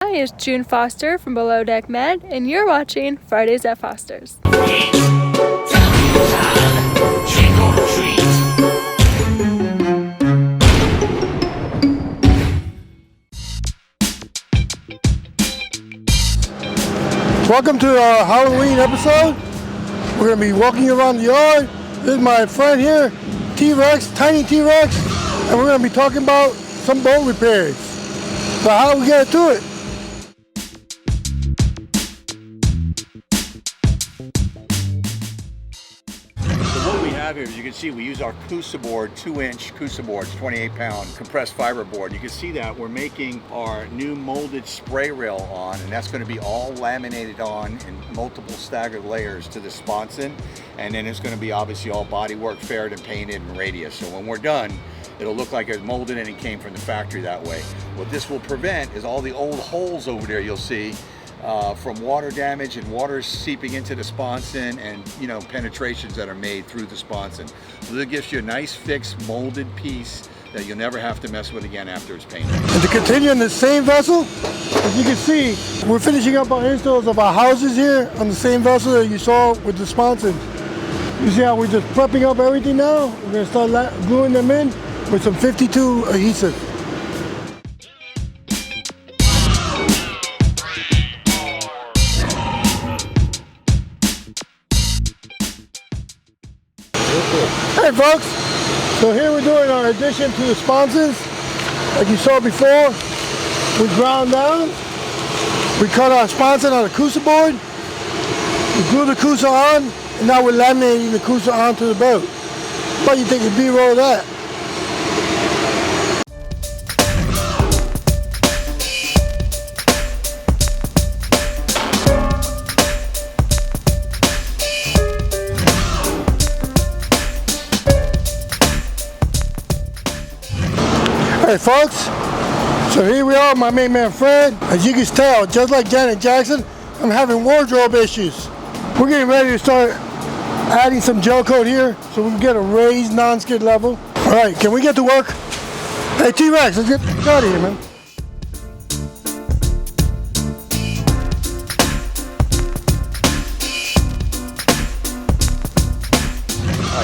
Hi, it's June Foster from Below Deck Med, and you're watching Fridays at Fosters. Welcome to our Halloween episode. We're going to be walking around the yard. This is my friend here, T-Rex, tiny T-Rex, and we're going to be talking about some boat repairs. So how do we get to it? What we have here, as you can see, we use our Coosa board, 2-inch Coosa boards, 28-pound compressed fiber board. You can see that we're making our new molded spray rail on, and that's going to be all laminated on in multiple staggered layers to the sponson, and then it's going to be obviously all bodywork, faired and painted and radius. So when we're done, it'll look like it's molded and it came from the factory that way. What this will prevent is all the old holes over there you'll see from water damage and water seeping into the sponson and, you know, penetrations that are made through the sponson. So this gives you a nice fixed molded piece that you'll never have to mess with again after it's painted. And to continue on the same vessel, as you can see, we're finishing up our installs of our houses here on the same vessel that you saw with the sponson. You see how we're just prepping up everything now? We're going to start gluing them in with some 52 adhesive. Hey folks, so here we're doing our addition to the sponsons. Like you saw before, we ground down, we cut our sponson on the Coosa board, we glue the Coosa on, and now we're laminating the Coosa onto the boat. What do you think of B-roll of that? Hey folks, so here we are, my main man Fred. As you can tell, just like Janet Jackson, I'm having wardrobe issues. We're getting ready to start adding some gel coat here so we can get a raised non-skid level. All right, can we get to work? Hey T-Rex, let's get out of here, man.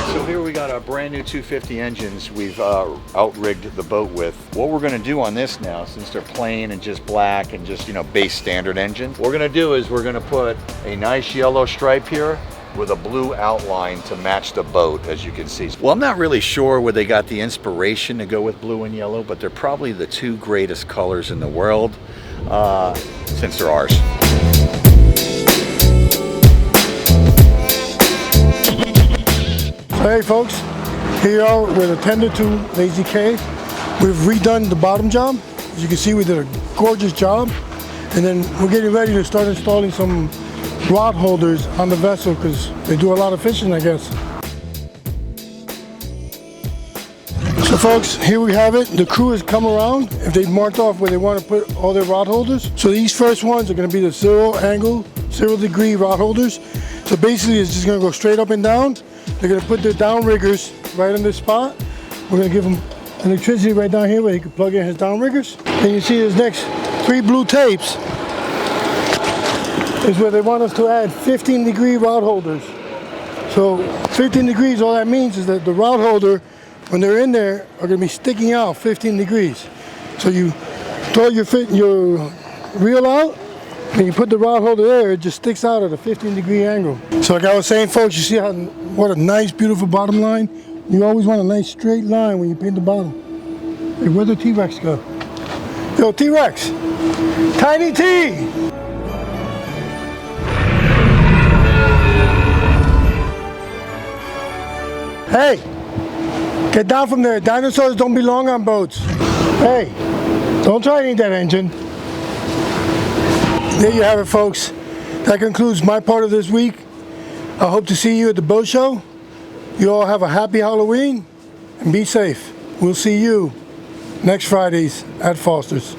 So here we got our brand new 250 engines we've outrigged the boat with. What we're going to do on this now, since they're plain and just black and just, you know, base standard engine, what we're going to do is we're going to put a nice yellow stripe here with a blue outline to match the boat, as you can see. Well, I'm not really sure where they got the inspiration to go with blue and yellow, but they're probably the two greatest colors in the world, since they're ours. Hey folks, here are with a tender to Lazy K. We've redone the bottom job. As you can see, we did a gorgeous job. And then we're getting ready to start installing some rod holders on the vessel because they do a lot of fishing, I guess. So folks, here we have it. The crew has come around. If they've marked off where they want to put all their rod holders. So these first ones are going to be the 0 degree rod holders. So basically it's just going to go straight up and down. They're going to put their downriggers right on this spot. We're going to give them electricity right down here where he can plug in his downriggers. And you see this next 3 blue tapes is where they want us to add 15 degree rod holders. So 15 degrees, all that means is that the rod holder, when they're in there, are going to be sticking out 15 degrees. So you throw your reel out, and you put the rod holder there, it just sticks out at a 15 degree angle. So like I was saying folks, you see what a nice beautiful bottom line? You always want a nice straight line when you paint the bottom. Hey, where'd the T-Rex go? Yo, T-Rex! Tiny T! Hey! Get down from there. Dinosaurs don't belong on boats. Hey! Don't try to eat that engine. There you have it folks. That concludes my part of this week. I hope to see you at the boat show. You all have a happy Halloween and be safe. We'll see you next Fridays at Fosters.